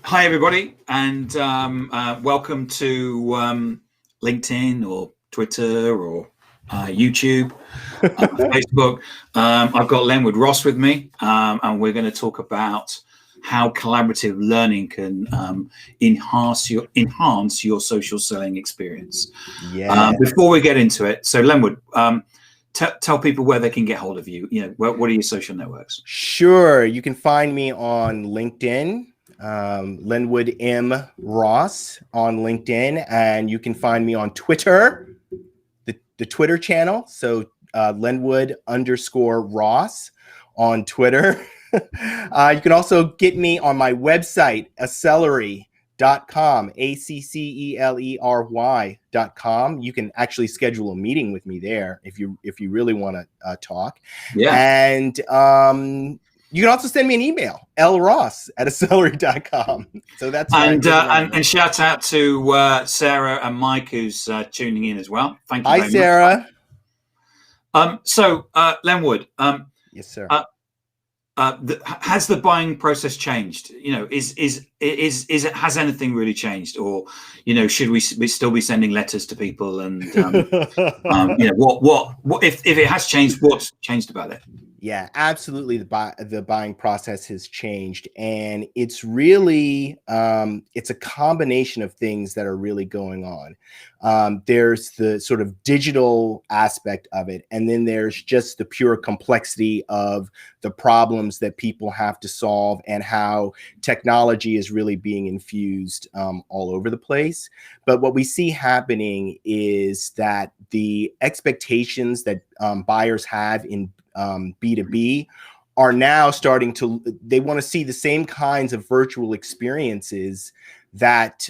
Hi, everybody, and welcome to LinkedIn or Twitter or YouTube, Facebook. I've got Lenwood Ross with me, and we're going to talk about how collaborative learning can enhance your social selling experience. Yeah. Before we get into it, so Lenwood, tell people where they can get hold of you. What are your social networks? Sure. You can find me on LinkedIn, Lenwood M. Ross on LinkedIn, and you can find me on Twitter, the Twitter channel. So Lenwood_Ross on Twitter. You can also get me on my website, Accelery.com, ACCELERY.com. You can actually schedule a meeting with me there if you really want to talk. Yeah. And you can also send me an email, lross@accelery.com. So that's and shout out to Sarah and Mike, who's tuning in as well. Thank you. Hi, Sarah. So Lenwood, yes, sir. Has the buying process changed? Has anything really changed, or should we still be sending letters to people? And what if it has changed? What's changed about it? Yeah, absolutely. The buying process has changed, and it's really it's a combination of things that are really going on. There's the sort of digital aspect of it, and then there's just the pure complexity of the problems that people have to solve and how technology is really being infused all over the place. But what we see happening is that the expectations that buyers have in B2B are now they want to see the same kinds of virtual experiences that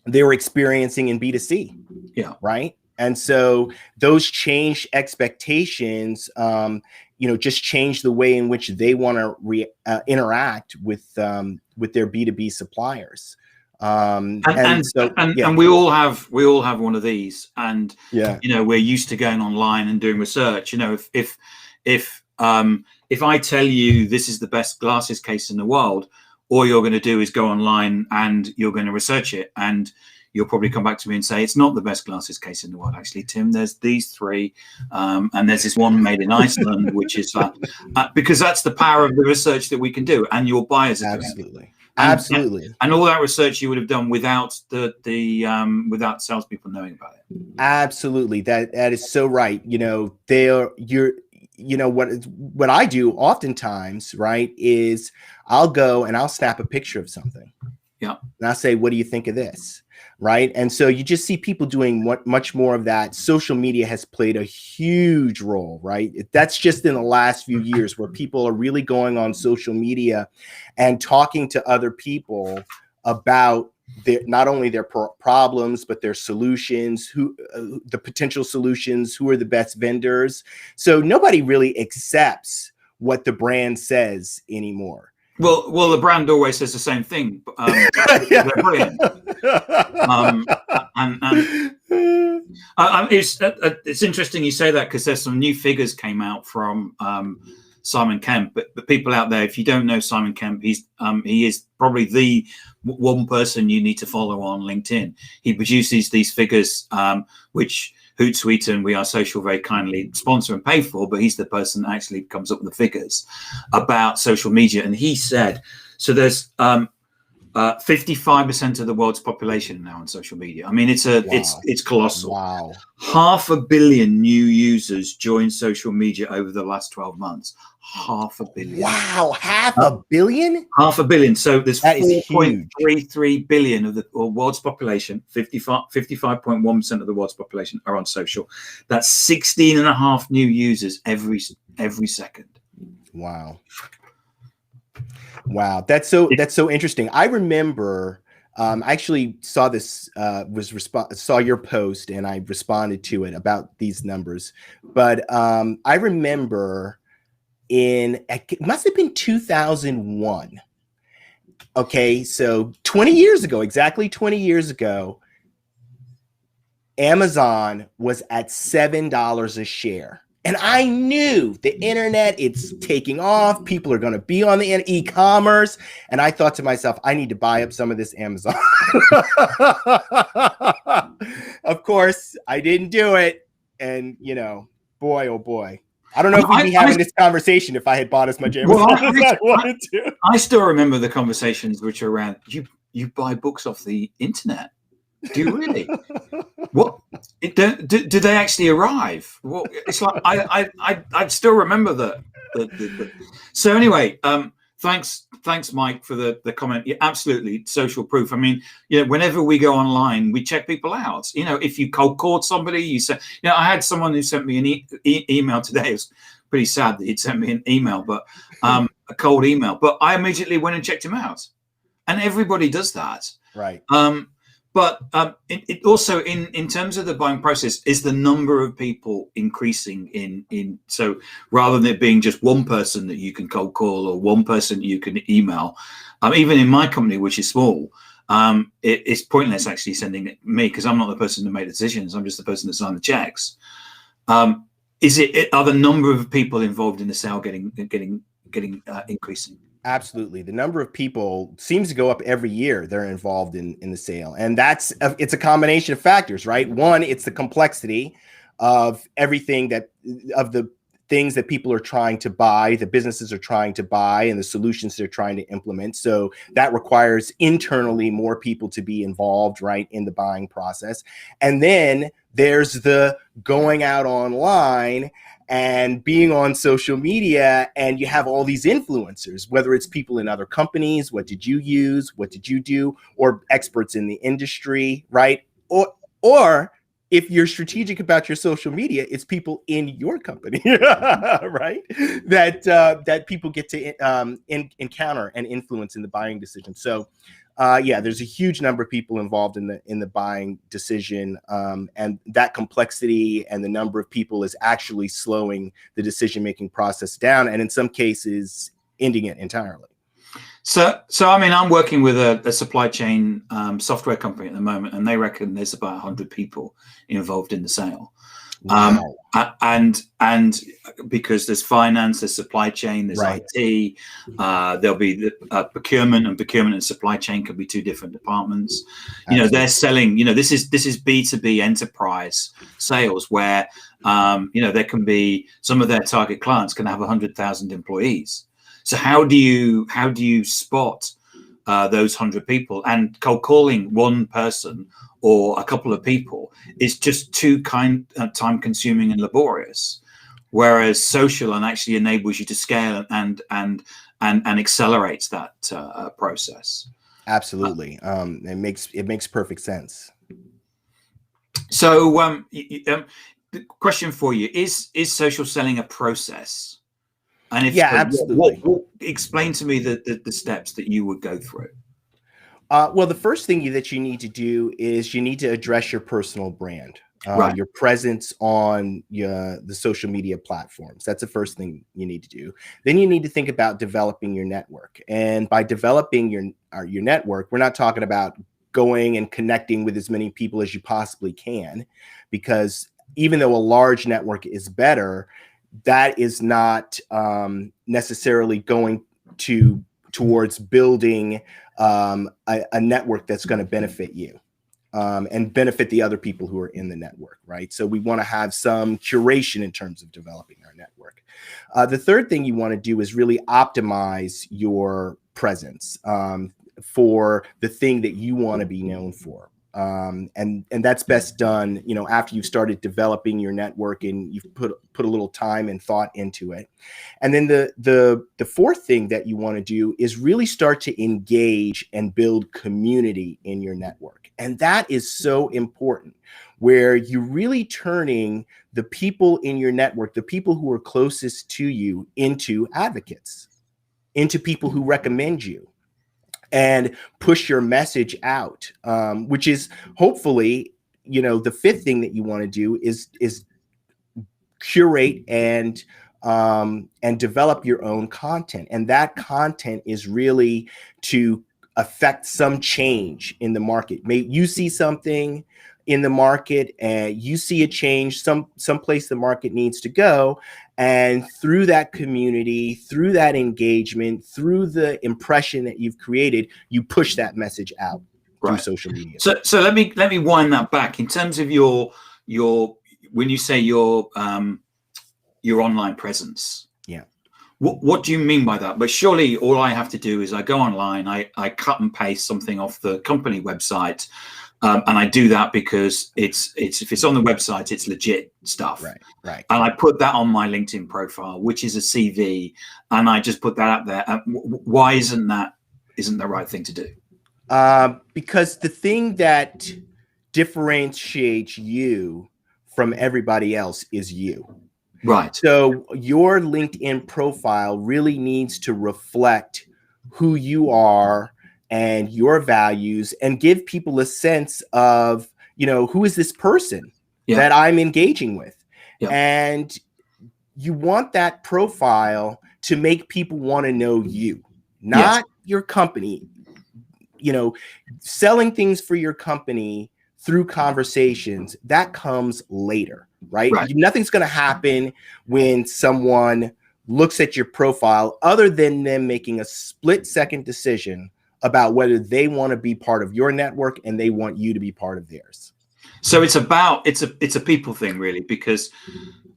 they were experiencing in B2C. Yeah. Right. And so those changed expectations, just change the way in which they want to interact with their B2B suppliers. And we all have one of these, and we're used to going online and doing research. If I tell you this is the best glasses case in the world, all you're going to do is go online and you're going to research it, and you'll probably come back to me and say it's not the best glasses case in the world. Actually, Tim, there's these three, and there's this one made in Iceland, which is because that's the power of the research that we can do, and your buyers are absolutely. Absolutely. And all that research you would have done without without salespeople knowing about it. Absolutely. That is so right. What I do oftentimes, right, is I'll go and I'll snap a picture of something. Yeah. And I'll say, what do you think of this? Right. And so you just see people doing much more of that. Social media has played a huge role, right? That's just in the last few years where people are really going on social media and talking to other people about not only their problems, but their solutions, the potential solutions, who are the best vendors. So nobody really accepts what the brand says anymore. Well, the brand always says the same thing. They're brilliant. It's interesting you say that, because there's some new figures came out from Simon Kemp. But the people out there, if you don't know Simon Kemp, he is probably the one person you need to follow on LinkedIn. He produces these figures, which Hootsuite and We Are Social very kindly sponsor and pay for, but he's the person that actually comes up with the figures about social media. And he said, so there's 55% of the world's population now on social media. I mean, it's colossal. Wow. 500 million new users joined social media over the last 12 months. 500 million. Wow, 500 million? 500 million. So there's 4.33 billion of the world's population. 55.1% of the world's population are on social. That's 16.5 new users every second. Wow. Wow, that's so interesting. I remember I actually saw this saw your post, and I responded to it about these numbers. But I remember it must have been 2001. Okay, so 20 years ago, exactly 20 years ago, Amazon was at $7 a share. And I knew the internet, it's taking off. People are going to be on the e-commerce. And I thought to myself, I need to buy up some of this Amazon. Of course, I didn't do it. And, boy, oh boy. I don't know if we'd be having this conversation if I had bought as much Amazon as I wanted to. I still remember the conversations which are around, you buy books off the internet. Do you really? What? Do they actually arrive? Well, it's like I still remember the. So anyway, thanks, Mike, for the comment. Yeah, absolutely, social proof. I mean, whenever we go online, we check people out. If you cold called somebody, you say, I had someone who sent me an email today. It was pretty sad that he'd sent me an email, but a cold email. But I immediately went and checked him out, and everybody does that, right? But it also, in terms of the buying process, is the number of people increasing in so rather than it being just one person that you can cold call or one person you can email, even in my company, which is small, it's pointless actually sending it me because I'm not the person that made the decisions. I'm just the person that signed the checks. Are the number of people involved in the sale getting increasing? Absolutely. The number of people seems to go up every year they're involved in the sale. And it's a combination of factors, right? One, it's the complexity of everything of the things that people are trying to buy, the businesses are trying to buy, and the solutions they're trying to implement. So that requires internally more people to be involved, right, in the buying process. And then there's the going out online and being on social media, and you have all these influencers, whether it's people in other companies, what did you use, what did you do, or experts in the industry, right? Or if you're strategic about your social media, it's people in your company, right? That people get to encounter and influence in the buying decision. So there's a huge number of people involved in the buying decision, and that complexity and the number of people is actually slowing the decision-making process down, and in some cases, ending it entirely. So I mean, I'm working with a supply chain software company at the moment, and they reckon there's about 100 people involved in the sale. Wow. And because there's finance, there's supply chain, there's right. IT, there'll be the procurement and supply chain could be two different departments. Absolutely. They're selling. This is B2B enterprise sales where there can be some of their target clients can have 100,000 employees. So how do you spot those 100 people? And cold calling one person or a couple of people is just too time consuming and laborious, whereas social actually enables you to scale and accelerates that process. Absolutely. It makes perfect sense. So the question for you is social selling a process? And if absolutely. What explain to me the steps that you would go through. Well, the first thing that you need to do is you need to address your personal brand, right. Your presence on the social media platforms. That's the first thing you need to do. Then you need to think about developing your network. And by developing your network, we're not talking about going and connecting with as many people as you possibly can, because even though a large network is better, that is not necessarily going towards building a network that's going to benefit you and benefit the other people who are in the network, right? So we want to have some curation in terms of developing our network. The third thing you want to do is really optimize your presence for the thing that you want to be known for. And that's best done, after you've started developing your network and you've put a little time and thought into it. And then the fourth thing that you want to do is really start to engage and build community in your network. And that is so important, where you're really turning the people in your network, the people who are closest to you, into advocates, into people who recommend you, and push your message out, which is hopefully, the fifth thing that you want to do is curate and develop your own content. And that content is really to affect some change in the market. May you see something in the market and you see a change, some place the market needs to go, and through that community, through that engagement, through the impression that you've created, you push that message out through social media. So let me wind that back in terms of your when you say your online presence. Yeah. What do you mean by that? But surely all I have to do is I go online, I cut and paste something off the company website, and I do that because it's if it's on the website, it's legit stuff. Right. And I put that on my LinkedIn profile, which is a CV, and I just put that out there. Why isn't the right thing to do? Because the thing that differentiates you from everybody else is you. Right. So your LinkedIn profile really needs to reflect who you are and your values and give people a sense of, who is this person that I'm engaging with? Yeah. And you want that profile to make people want to know you, not your company. Selling things for your company through conversations, that comes later, right? Nothing's going to happen when someone looks at your profile other than them making a split-second decision about whether they want to be part of your network and they want you to be part of theirs. So it's a people thing, really, because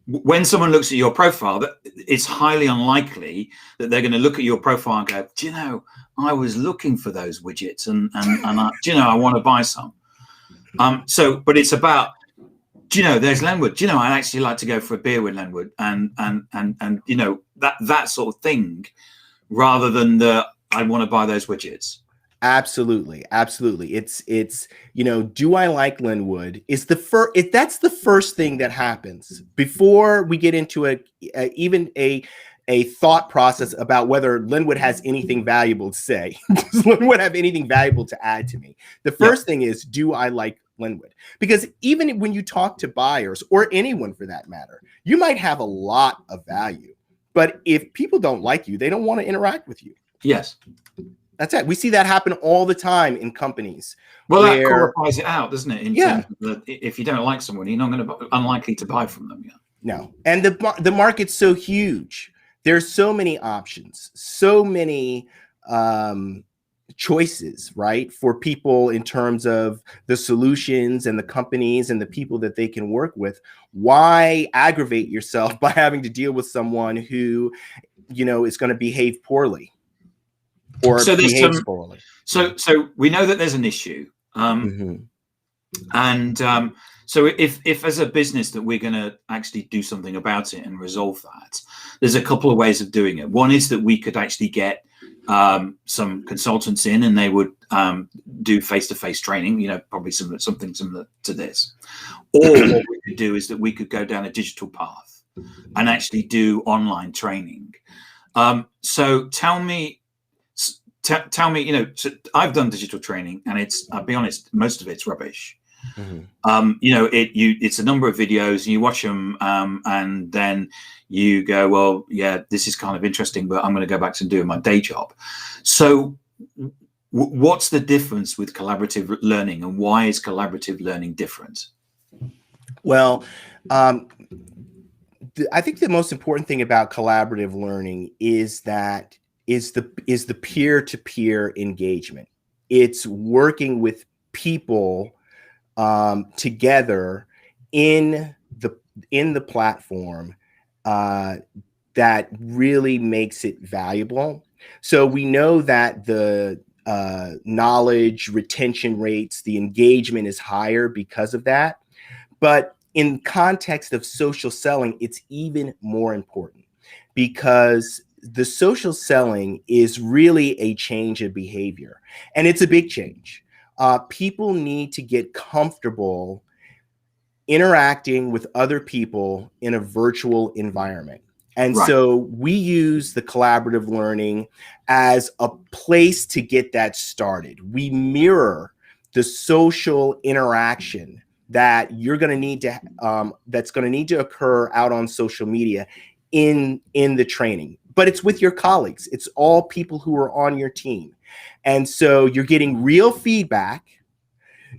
when someone looks at your profile, it's highly unlikely that they're going to look at your profile and go, do you know, I was looking for those widgets and I want to buy some. But it's about, there's Lenwood. I'd actually like to go for a beer with Lenwood and that sort of thing, rather than I want to buy those widgets. Absolutely. It's do I like Lenwood? Is that's the first thing that happens before we get into a thought process about whether Lenwood has anything valuable to say. Does Lenwood have anything valuable to add to me? The first thing is, do I like Lenwood? Because even when you talk to buyers, or anyone for that matter, you might have a lot of value, but if people don't like you, they don't want to interact with you. Yes. That's it. We see that happen all the time in companies. Well, that qualifies it out, doesn't it? In terms of that, if you don't like someone, you're not going to unlikely to buy from them. No. And the market's so huge. There's so many options, so many choices, right, for people in terms of the solutions and the companies and the people that they can work with. Why aggravate yourself by having to deal with someone who, is going to behave poorly? Or behaves poorly. So we know that there's an issue, and so if as a business that we're going to actually do something about it and resolve that, there's a couple of ways of doing it. One is that we could actually get some consultants in, and they would do face-to-face training. Probably something similar to this. Or what we could do is that we could go down a digital path and actually do online training. So tell me, so I've done digital training, and I'll be honest, most of it's rubbish. It's a number of videos, and you watch them, and then you go, well, yeah, this is kind of interesting, but I'm going to go back to doing my day job. So what's the difference with collaborative learning, and why is collaborative learning different? Well, I think the most important thing about collaborative learning is the peer-to-peer engagement. It's working with people together in the platform that really makes it valuable. So we know that the knowledge retention rates, the engagement is higher because of that. But in context of social selling, it's even more important, because the social selling is really a change of behavior, and it's a big change. People need to get comfortable interacting with other people in a virtual environment. And so we use the collaborative learning as a place to get that started. We mirror the social interaction that you're going to need to that's going to need to occur out on social media in the training. but it's with your colleagues. It's all people who are on your team. And so you're getting real feedback.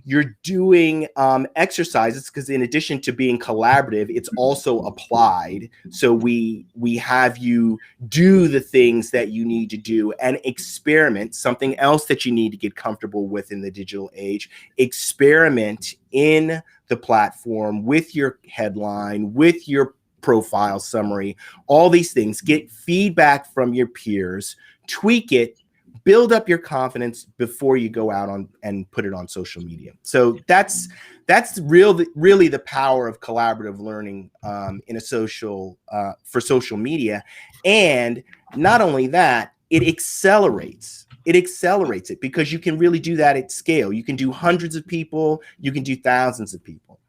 You're doing exercises, because in addition to being collaborative, it's also applied. So we have you do the things that you need to do and experiment. Something else that you need to get comfortable with in the digital age: experiment in the platform with your headline, with your profile summary, all these things. Get feedback from your peers, tweak it, build up your confidence before you go out on and put it on social media. So that's really the power of collaborative learning in a social for social media. And not only that, it accelerates it, because you can really do that at scale. You can do hundreds of people, you can do thousands of people.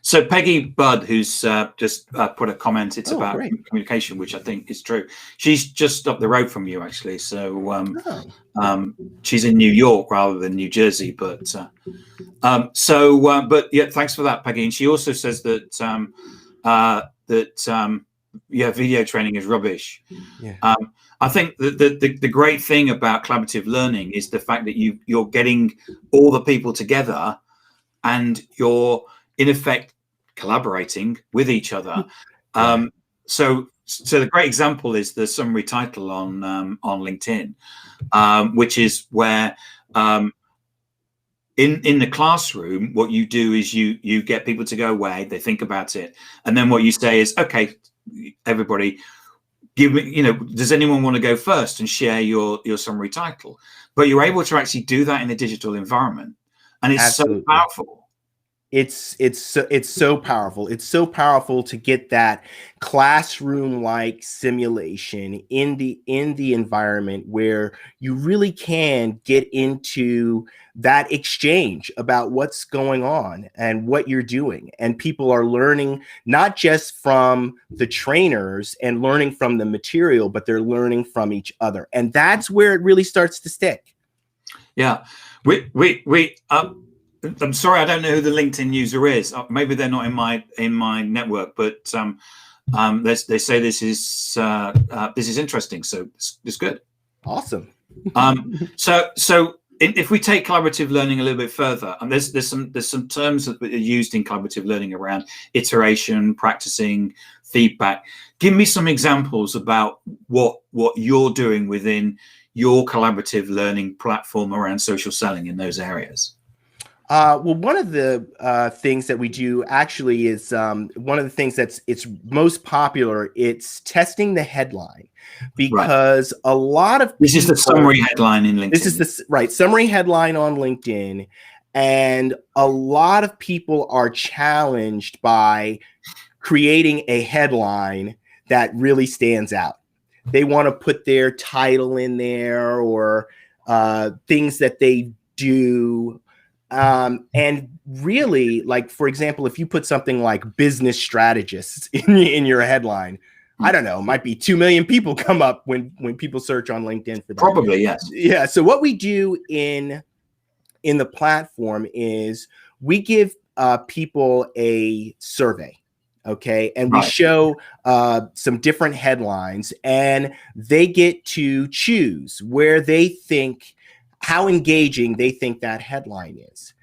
So Peggy Budd, who's just put a comment, it's about communication, which I think is true. She's just up the road from you, actually. So she's in New York rather than New Jersey. But but yeah, thanks for that, Peggy. And she also says that video training is rubbish. Yeah. I think that the great thing about collaborative learning is the fact that you're getting all the people together, and you're in effect collaborating with each other. So the great example is the summary title on LinkedIn, which is where in the classroom, what you do is you get people to go away, they think about it, and then what you say is, okay, everybody, give me, does anyone want to go first and share your summary title? But you're able to actually do that in a digital environment, and it's Absolutely. So powerful. It's so powerful. It's so powerful to get that classroom-like simulation in the environment where you really can get into that exchange about what's going on and what you're doing. And people are learning not just from the trainers and learning from the material, but they're learning from each other. And that's where it really starts to stick. Yeah. I'm sorry, I don't know who the LinkedIn user is. Maybe they're not in my network, but they say this is interesting. So it's good. Awesome. So if we take collaborative learning a little bit further, and there's some terms that are used in collaborative learning around iteration, practicing, feedback. Give me some examples about what you're doing within your collaborative learning platform around social selling in those areas. Well, one of the things that we do actually is one of the things it's most popular. It's testing the headline, because a lot of this is the summary headline in LinkedIn. This is the summary headline on LinkedIn, and a lot of people are challenged by creating a headline that really stands out. They want to put their title in there, or things that they do. And really, like, for example, if you put something like business strategists in your headline, I don't know, might be 2 million people come up when people search on LinkedIn for that. Probably, yes. Yeah. So what we do in the platform is we give people a survey. Okay. And we show some different headlines, and they get to choose where they think, how engaging they think that headline is.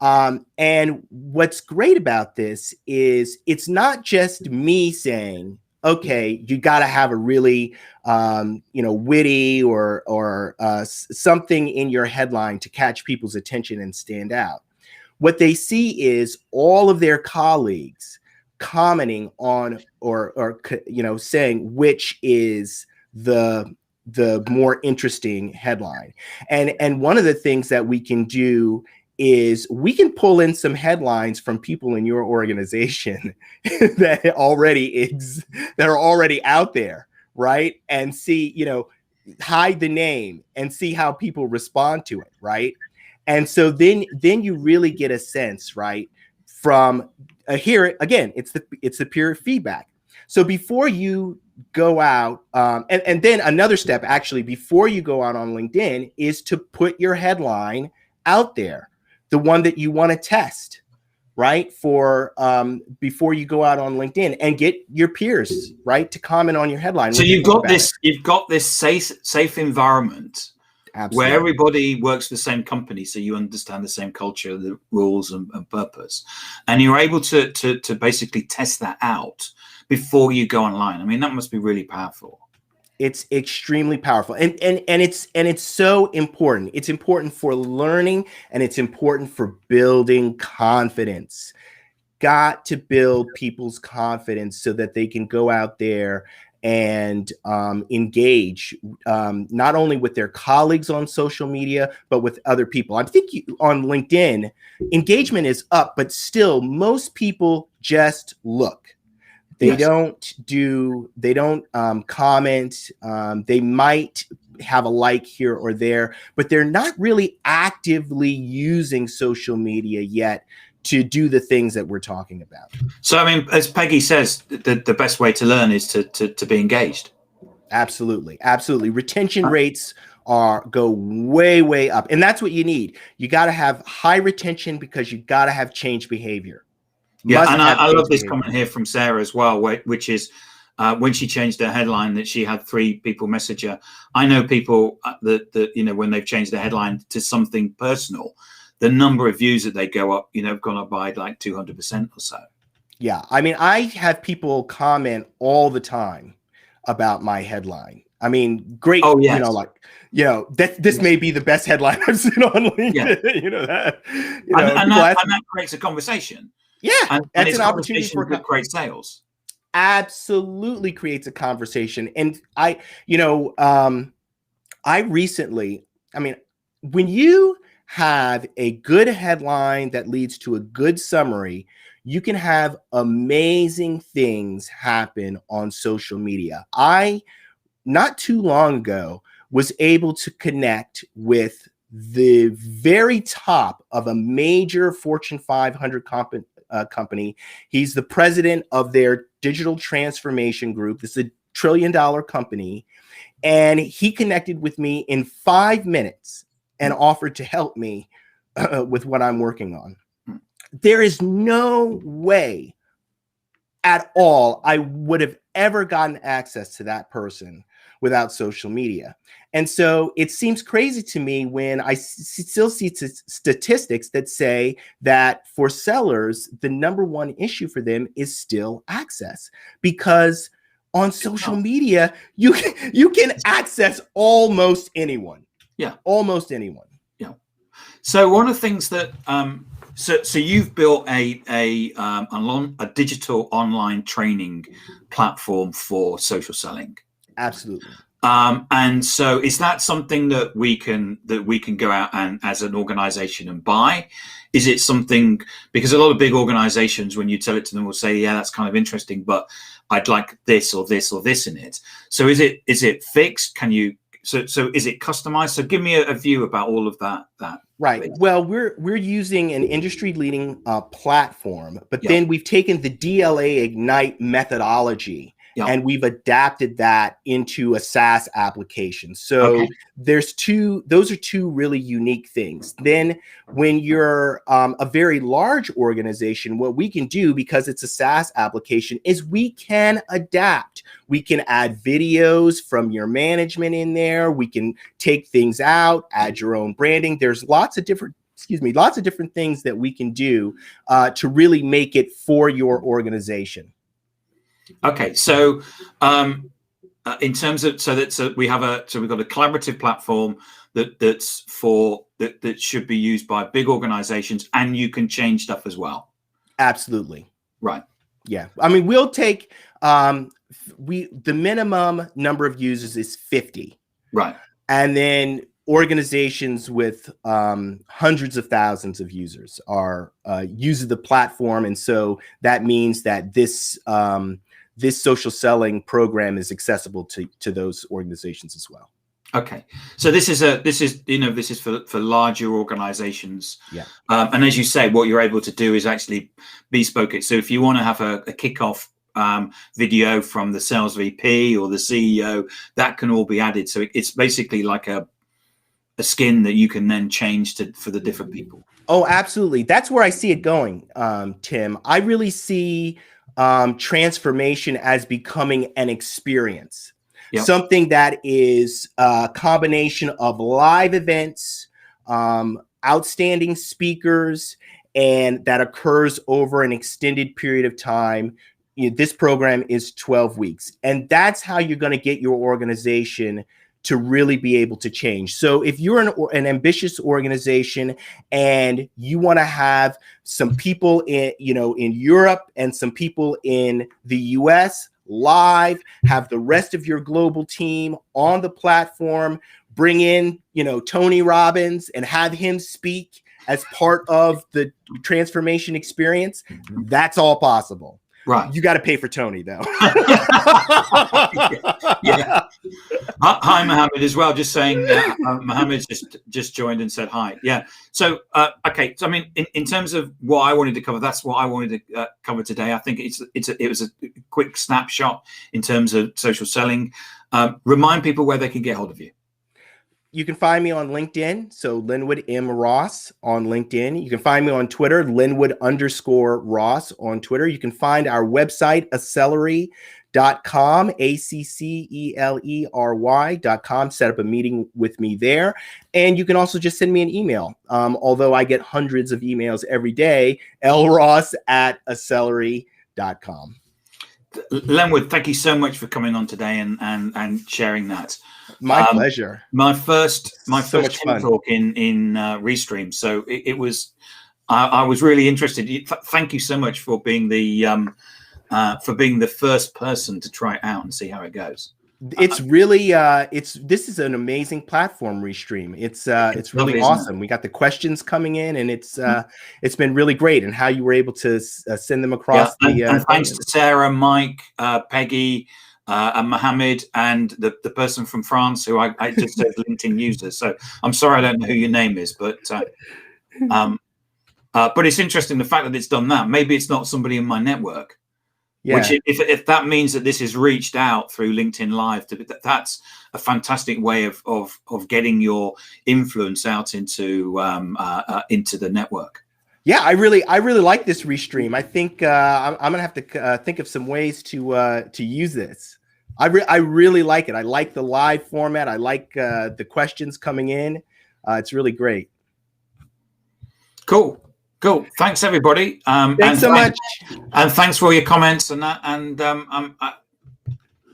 And what's great about this is it's not just me saying, okay, you got to have a really, witty or something in your headline to catch people's attention and stand out. What they see is all of their colleagues commenting on or saying which is the more interesting headline. And one of the things that we can do is we can pull in some headlines from people in your organization that are already out there, right? And see, hide the name and see how people respond to it, right? And so then you really get a sense, right, from here again, it's the peer feedback. So before you go out, and then another step actually before you go out on LinkedIn is to put your headline out there, the one that you want to test, right? For before you go out on LinkedIn, and get your peers, right, to comment on your headline. So you've got this safe environment. Absolutely. Where everybody works for the same company, so you understand the same culture, the rules and purpose, and you're able to basically test that out before you go online. I mean, that must be really powerful. It's extremely powerful, and it's so important. It's important for learning, and it's important for building confidence. Got to build people's confidence so that they can go out there and engage not only with their colleagues on social media, but with other people. I think on LinkedIn, engagement is up, but still most people just look. They don't comment. They might have a like here or there, but they're not really actively using social media yet to do the things that we're talking about. So, I mean, as Peggy says, the best way to learn is to be engaged. Absolutely. Absolutely. Retention rates go way up. And that's what you need. You got to have high retention because you got to have change behavior. Yeah, and I love this comment here from Sarah as well, which is when she changed her headline that she had 3 people message her. I know people that you know, when they've changed their headline to something personal, the number of views that they go up, you know, have gone up by like 200% or so. Yeah, I mean, I have people comment all the time about my headline. I mean, great. Oh, yes. You know, like, you know, this may be the best headline I've seen on LinkedIn. Yeah. You know that. You know, and that creates a conversation. Yeah, and it's an opportunity for great sales. Absolutely creates a conversation. And I recently, I mean, when you have a good headline that leads to a good summary, you can have amazing things happen on social media. I, not too long ago, was able to connect with the very top of a major Fortune 500 company. He's the president of their digital transformation group. This is $1 trillion company. And he connected with me in 5 minutes and offered to help me with what I'm working on. There is no way at all I would have ever gotten access to that person without social media. And so it seems crazy to me when I still see statistics that say that for sellers, the #1 issue for them is still access, because on social media, you can access almost anyone. Yeah. Almost anyone. Yeah. So one of the things that, so you've built a digital online training platform for social selling. Absolutely. And so is that something that we can go out and as an organization and buy? Is it something, because a lot of big organizations, when you tell it to them, will say, yeah, that's kind of interesting, but I'd like this or this or this in it. So is it fixed? Can you, so is it customized? So give me a view about all of that. Right. Well, we're using an industry-leading platform, but then we've taken the DLA Ignite methodology and we've adapted that into a SaaS application. So those are 2 really unique things. Then when you're a very large organization, what we can do, because it's a SaaS application, is we can adapt. We can add videos from your management in there. We can take things out, add your own branding. There's lots of different things that we can do to really make it for your organization. Okay, so in terms of we've got a collaborative platform that should be used by big organizations, and you can change stuff as well. Absolutely. Right. Yeah. I mean, we'll take the minimum number of users is 50. Right. And then organizations with hundreds of thousands of users are use the platform, and so that means that this social selling program is accessible to those organizations as well. Okay, so this is for larger organizations. Yeah. And as you say, what you're able to do is actually bespoke it. So if you want to have a kickoff video from the sales VP or the CEO, that can all be added. So it's basically like skin that you can then change for the different people. Oh, absolutely. That's where I see it going, Tim. I really see transformation as becoming an experience. Yep. Something that is a combination of live events, outstanding speakers, and that occurs over an extended period of time. This program is 12 weeks, and that's how you're going to get your organization to really be able to change. So if you're an ambitious organization and you want to have some people in Europe and some people in the US live, have the rest of your global team on the platform, bring in, Tony Robbins and have him speak as part of the transformation experience, that's all possible. Right. You got to pay for Tony, though. Yeah. Hi, Mohammed, as well. Just saying, Mohammed just joined and said hi. Yeah. So, okay. So, I mean, in terms of what I wanted to cover, that's what I wanted to cover today. I think it was a quick snapshot in terms of social selling. Remind people where they can get hold of you. You can find me on LinkedIn. So Lenwood M. Ross on LinkedIn. You can find me on Twitter, Lenwood_Ross on Twitter. You can find our website, Acceleree.com, ACCELERY.com. Set up a meeting with me there. And you can also just send me an email. Although I get hundreds of emails every day, lross@Acceleree.com. Lenwood, thank you so much for coming on today and sharing that. My pleasure. My first talk in Restream. So it was. I was really interested. Thank you so much for being the first person to try it out and see how it goes. It's really this is an amazing platform, Restream. It's really awesome. We got the questions coming in, and it's been really great. And how you were able to send them across and thanks to Sarah, Mike, Peggy, and Mohammed, and the person from France who I just said LinkedIn user. So I'm sorry I don't know who your name is, but it's interesting the fact that it's done that. Maybe it's not somebody in my network. Yeah. Which, if that means that this is reached out through LinkedIn Live, that's a fantastic way of getting your influence out into the network. Yeah, I really like this Restream. I think I'm gonna have to think of some ways to use this. I really like it. I like the live format. I like the questions coming in. It's really great. Cool. Thanks, everybody. Thanks so much. And thanks for all your comments and that. And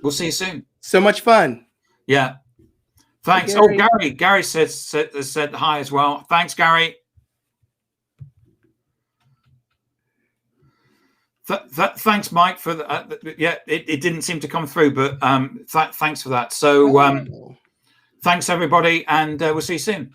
we'll see you soon. So much fun. Yeah. Thanks. Hey, Gary. Oh, Gary said hi as well. Thanks, Gary. Thanks, Mike, for the, it didn't seem to come through, but thanks for that. So thanks, everybody, and we'll see you soon.